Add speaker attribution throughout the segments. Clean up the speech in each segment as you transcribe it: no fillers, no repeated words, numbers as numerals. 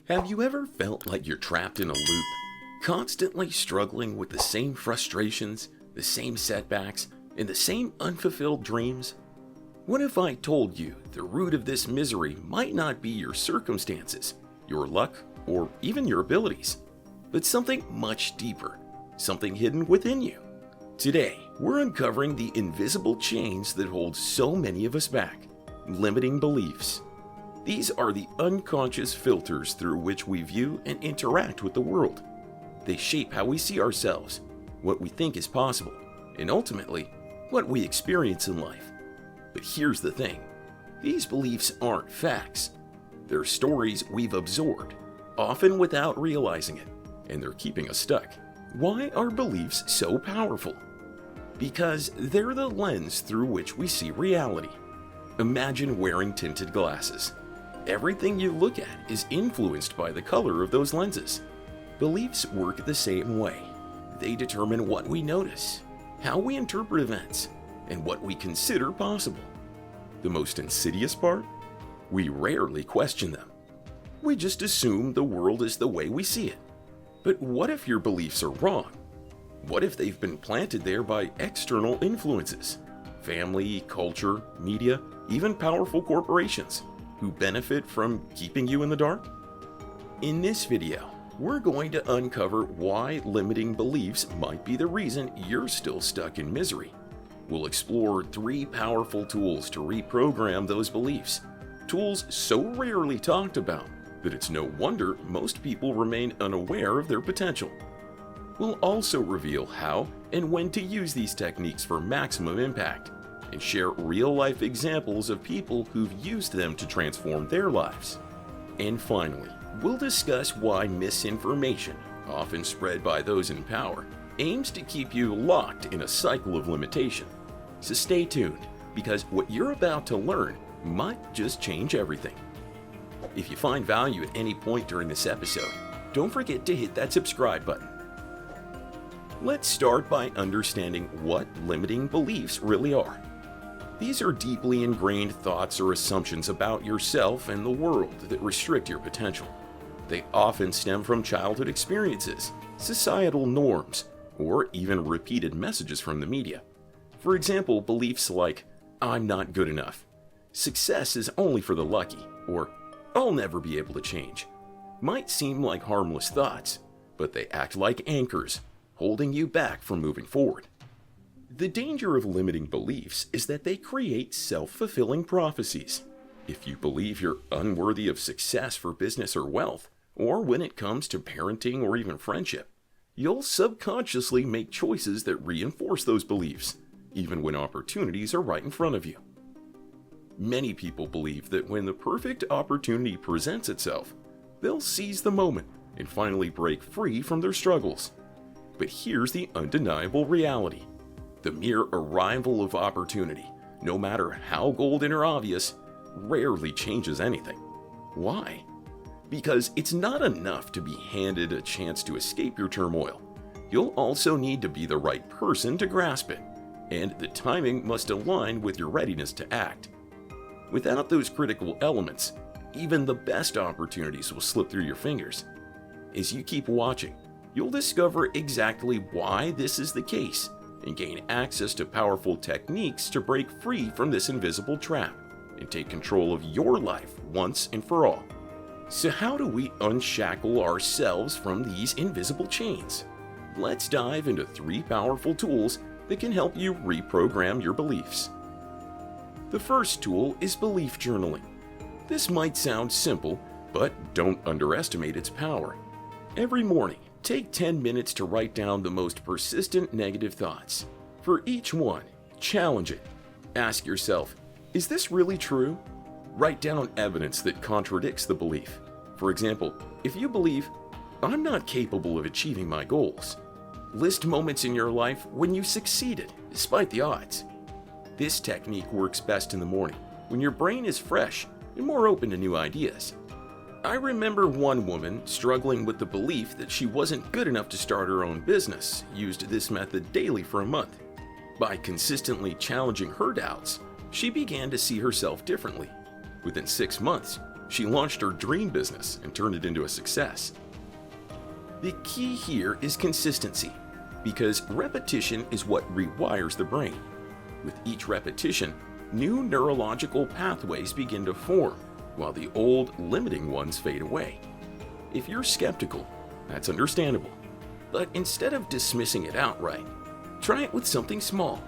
Speaker 1: Have you ever felt like you're trapped in a loop, constantly struggling with the same frustrations, the same setbacks, and the same unfulfilled dreams? What if I told you the root of this misery might not be your circumstances, your luck, or even your abilities, but something much deeper, something hidden within you? Today, we're uncovering the invisible chains that hold so many of us back, limiting beliefs. These are the unconscious filters through which we view and interact with the world. They shape how we see ourselves, what we think is possible, and ultimately, what we experience in life. But here's the thing. These beliefs aren't facts. They're stories we've absorbed, often without realizing it, and they're keeping us stuck. Why are beliefs so powerful? Because they're the lens through which we see reality. Imagine wearing tinted glasses. Everything you look at is influenced by the color of those lenses. Beliefs work the same way. They determine what we notice, how we interpret events, and what we consider possible. The most insidious part? We rarely question them. We just assume the world is the way we see it. But what if your beliefs are wrong? What if they've been planted there by external influences? Family, culture, media, even powerful corporations who benefit from keeping you in the dark? In this video, we're going to uncover why limiting beliefs might be the reason you're still stuck in misery. We'll explore 3 powerful tools to reprogram those beliefs, tools so rarely talked about that it's no wonder most people remain unaware of their potential. We'll also reveal how and when to use these techniques for maximum impact, and share real-life examples of people who've used them to transform their lives. And finally, we'll discuss why misinformation, often spread by those in power, aims to keep you locked in a cycle of limitation. So stay tuned, because what you're about to learn might just change everything. If you find value at any point during this episode, don't forget to hit that subscribe button. Let's start by understanding what limiting beliefs really are. These are deeply ingrained thoughts or assumptions about yourself and the world that restrict your potential. They often stem from childhood experiences, societal norms, or even repeated messages from the media. For example, beliefs like, "I'm not good enough," "success is only for the lucky," or "I'll never be able to change," might seem like harmless thoughts, but they act like anchors, holding you back from moving forward. The danger of limiting beliefs is that they create self-fulfilling prophecies. If you believe you're unworthy of success for business or wealth, or when it comes to parenting or even friendship, you'll subconsciously make choices that reinforce those beliefs, even when opportunities are right in front of you. Many people believe that when the perfect opportunity presents itself, they'll seize the moment and finally break free from their struggles. But here's the undeniable reality. The mere arrival of opportunity, no matter how golden or obvious, rarely changes anything. Why? Because it's not enough to be handed a chance to escape your turmoil. You'll also need to be the right person to grasp it, and the timing must align with your readiness to act. Without those critical elements, even the best opportunities will slip through your fingers. As you keep watching, you'll discover exactly why this is the case, and gain access to powerful techniques to break free from this invisible trap and take control of your life once and for all. So how do we unshackle ourselves from these invisible chains? Let's dive into 3 powerful tools that can help you reprogram your beliefs. The first tool is belief journaling. This might sound simple, but don't underestimate its power. Every morning, take 10 minutes to write down the most persistent negative thoughts. For each one, challenge it. Ask yourself, is this really true? Write down evidence that contradicts the belief. For example, if you believe, "I'm not capable of achieving my goals," list moments in your life when you succeeded despite the odds. This technique works best in the morning, when your brain is fresh and more open to new ideas. I remember one woman struggling with the belief that she wasn't good enough to start her own business, used this method daily for a month. By consistently challenging her doubts, she began to see herself differently. Within 6 months, She launched her dream business and turned it into a success. The key here is consistency, because repetition is what rewires the brain. With each repetition, new neurological pathways begin to form, while the old, limiting ones fade away. If you're skeptical, that's understandable. But instead of dismissing it outright, try it with something small.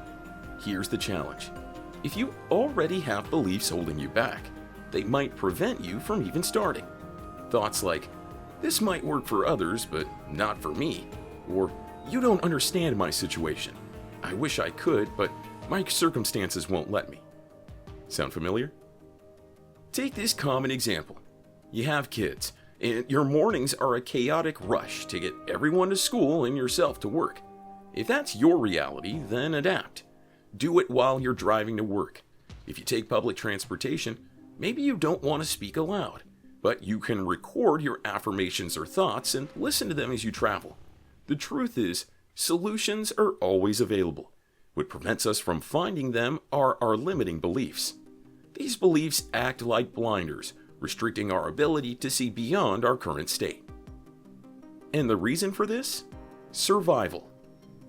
Speaker 1: Here's the challenge. If you already have beliefs holding you back, they might prevent you from even starting. Thoughts like, "This might work for others, but not for me," or "You don't understand my situation. I wish I could, but my circumstances won't let me." Sound familiar? Take this common example. You have kids, and your mornings are a chaotic rush to get everyone to school and yourself to work. If that's your reality, then adapt. Do it while you're driving to work. If you take public transportation, maybe you don't want to speak aloud, but you can record your affirmations or thoughts and listen to them as you travel. The truth is, solutions are always available. What prevents us from finding them are our limiting beliefs. These beliefs act like blinders, restricting our ability to see beyond our current state. And the reason for this? Survival.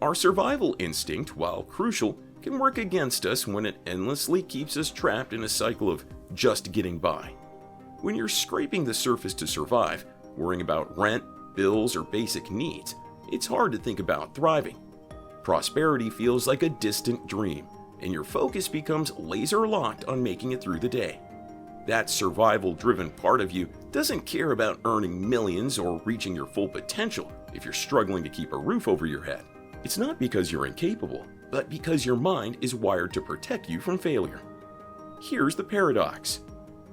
Speaker 1: Our survival instinct, while crucial, can work against us when it endlessly keeps us trapped in a cycle of just getting by. When you're scraping the surface to survive, worrying about rent, bills, or basic needs, it's hard to think about thriving. Prosperity feels like a distant dream, and your focus becomes laser-locked on making it through the day. That survival-driven part of you doesn't care about earning millions or reaching your full potential if you're struggling to keep a roof over your head. It's not because you're incapable, but because your mind is wired to protect you from failure. Here's the paradox.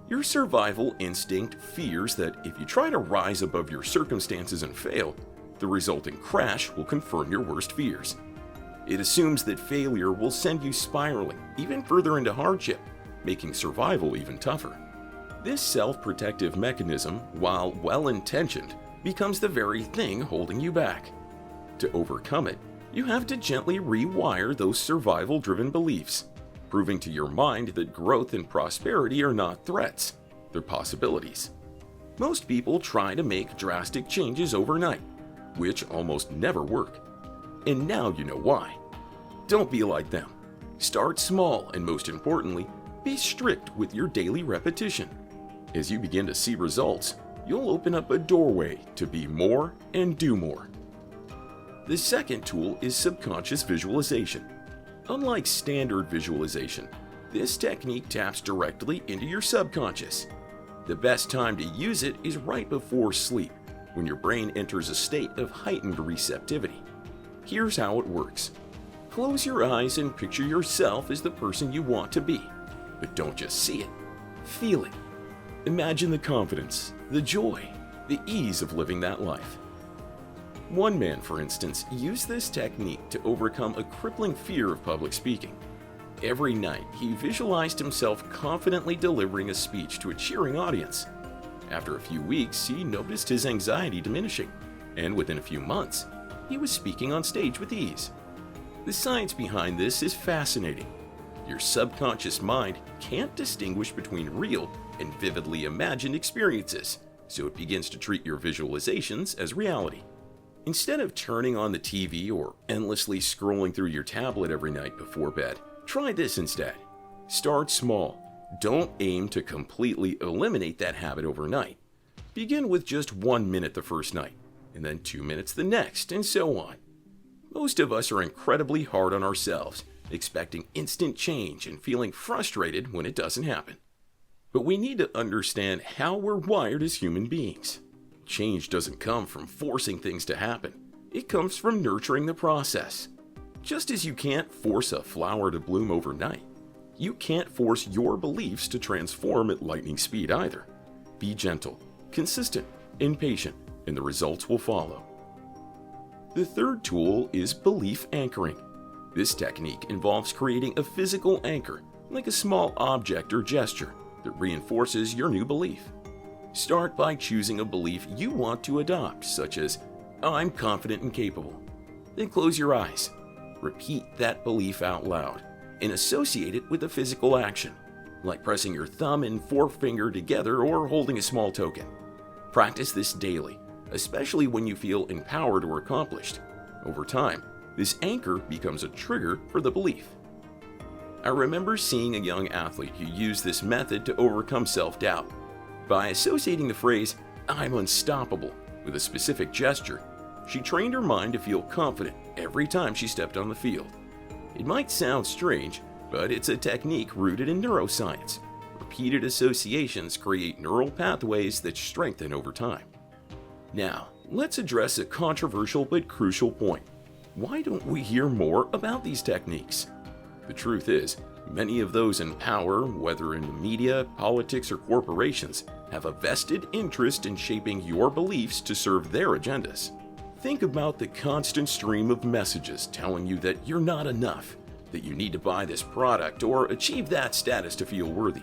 Speaker 1: Your survival instinct fears that if you try to rise above your circumstances and fail, the resulting crash will confirm your worst fears. It assumes that failure will send you spiraling even further into hardship, making survival even tougher. This self-protective mechanism, while well-intentioned, becomes the very thing holding you back. To overcome it, you have to gently rewire those survival-driven beliefs, proving to your mind that growth and prosperity are not threats, they're possibilities. Most people try to make drastic changes overnight, which almost never work. And now you know why. Don't be like them. Start small, and most importantly, be strict with your daily repetition. As you begin to see results, you'll open up a doorway to be more and do more. The second tool is subconscious visualization. Unlike standard visualization, this technique taps directly into your subconscious. The best time to use it is right before sleep, when your brain enters a state of heightened receptivity. Here's how it works. Close your eyes and picture yourself as the person you want to be. But don't just see it, feel it. Imagine the confidence, the joy, the ease of living that life. One man, for instance, used this technique to overcome a crippling fear of public speaking. Every night, he visualized himself confidently delivering a speech to a cheering audience. After a few weeks, he noticed his anxiety diminishing, and within a few months, he was speaking on stage with ease. The science behind this is fascinating. Your subconscious mind can't distinguish between real and vividly imagined experiences, so it begins to treat your visualizations as reality. Instead of turning on the TV or endlessly scrolling through your tablet every night before bed, try this instead. Start small. Don't aim to completely eliminate that habit overnight. Begin with just 1 minute the first night, and then 2 minutes the next, and so on. Most of us are incredibly hard on ourselves, expecting instant change and feeling frustrated when it doesn't happen. But we need to understand how we're wired as human beings. Change doesn't come from forcing things to happen. It comes from nurturing the process. Just as you can't force a flower to bloom overnight, you can't force your beliefs to transform at lightning speed either. Be gentle, consistent, and patient, and the results will follow. The third tool is belief anchoring. This technique involves creating a physical anchor, like a small object or gesture, that reinforces your new belief. Start by choosing a belief you want to adopt, such as, "I'm confident and capable." Then close your eyes. Repeat that belief out loud and associate it with a physical action. like pressing your thumb and forefinger together or holding a small token. Practice this daily, especially when you feel empowered or accomplished. Over time, this anchor becomes a trigger for the belief. I remember seeing a young athlete who used this method to overcome self-doubt. By associating the phrase, "I'm unstoppable," with a specific gesture, she trained her mind to feel confident every time she stepped on the field. It might sound strange, but it's a technique rooted in neuroscience. Repeated associations create neural pathways that strengthen over time. Now, let's address a controversial but crucial point. Why don't we hear more about these techniques? The truth is, many of those in power, whether in the media, politics, or corporations, have a vested interest in shaping your beliefs to serve their agendas. Think about the constant stream of messages telling you that you're not enough, that you need to buy this product or achieve that status to feel worthy.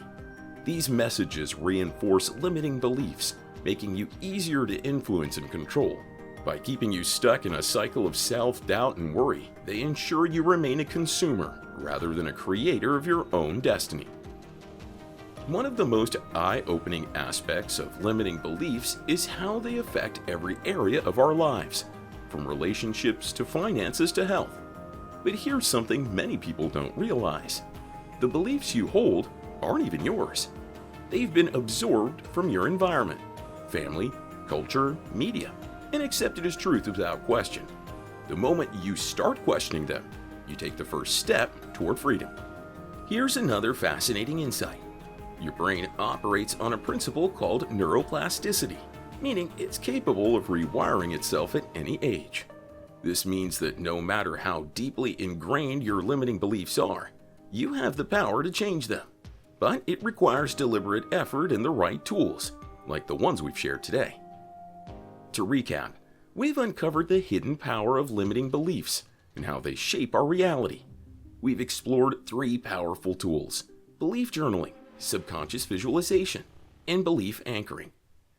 Speaker 1: These messages reinforce limiting beliefs, making you easier to influence and control. By keeping you stuck in a cycle of self-doubt and worry, they ensure you remain a consumer rather than a creator of your own destiny. One of the most eye-opening aspects of limiting beliefs is how they affect every area of our lives, from relationships to finances to health. But here's something many people don't realize. The beliefs you hold aren't even yours. They've been absorbed from your environment, family, culture, media, and accepted as truth without question. The moment you start questioning them, you take the first step toward freedom. Here's another fascinating insight. Your brain operates on a principle called neuroplasticity, meaning it's capable of rewiring itself at any age. This means that no matter how deeply ingrained your limiting beliefs are, you have the power to change them. But it requires deliberate effort and the right tools, like the ones we've shared today. To recap, we've uncovered the hidden power of limiting beliefs and how they shape our reality. We've explored 3 powerful tools: belief journaling, subconscious visualization, and belief anchoring.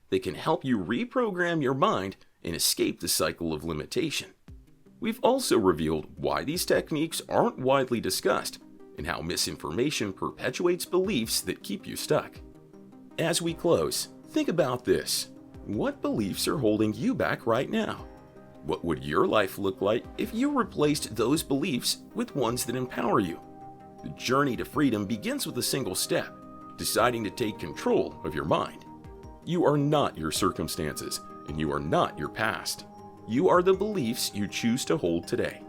Speaker 1: They can help you reprogram your mind and escape the cycle of limitation. We've also revealed why these techniques aren't widely discussed and how misinformation perpetuates beliefs that keep you stuck. As we close, think about this. What beliefs are holding you back right now? What would your life look like if you replaced those beliefs with ones that empower you? The journey to freedom begins with a single step: deciding to take control of your mind. You are not your circumstances, and you are not your past. You are the beliefs you choose to hold today.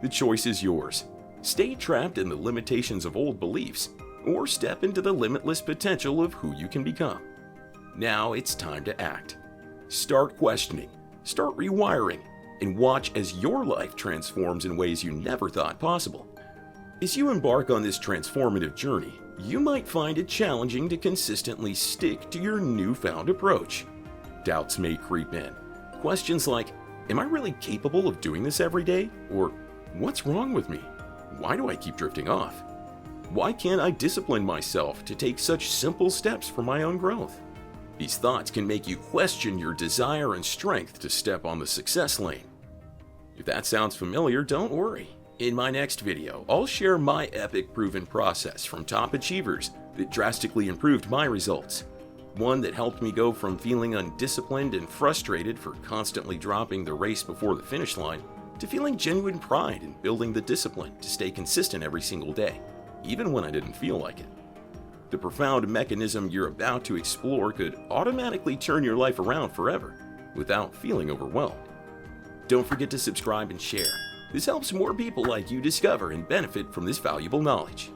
Speaker 1: The choice is yours. Stay trapped in the limitations of old beliefs, or step into the limitless potential of who you can become. Now it's time to act. Start questioning, start rewiring, and watch as your life transforms in ways you never thought possible. As you embark on this transformative journey, you might find it challenging to consistently stick to your newfound approach. Doubts may creep in. Questions like, am I really capable of doing this every day? Or, what's wrong with me? Why do I keep drifting off? Why can't I discipline myself to take such simple steps for my own growth? These thoughts can make you question your desire and strength to step on the success lane. If that sounds familiar, don't worry. In my next video, I'll share my epic proven process from top achievers that drastically improved my results. One that helped me go from feeling undisciplined and frustrated for constantly dropping the race before the finish line to feeling genuine pride in building the discipline to stay consistent every single day, even when I didn't feel like it. The profound mechanism you're about to explore could automatically turn your life around forever without feeling overwhelmed. Don't forget to subscribe and share. This helps more people like you discover and benefit from this valuable knowledge.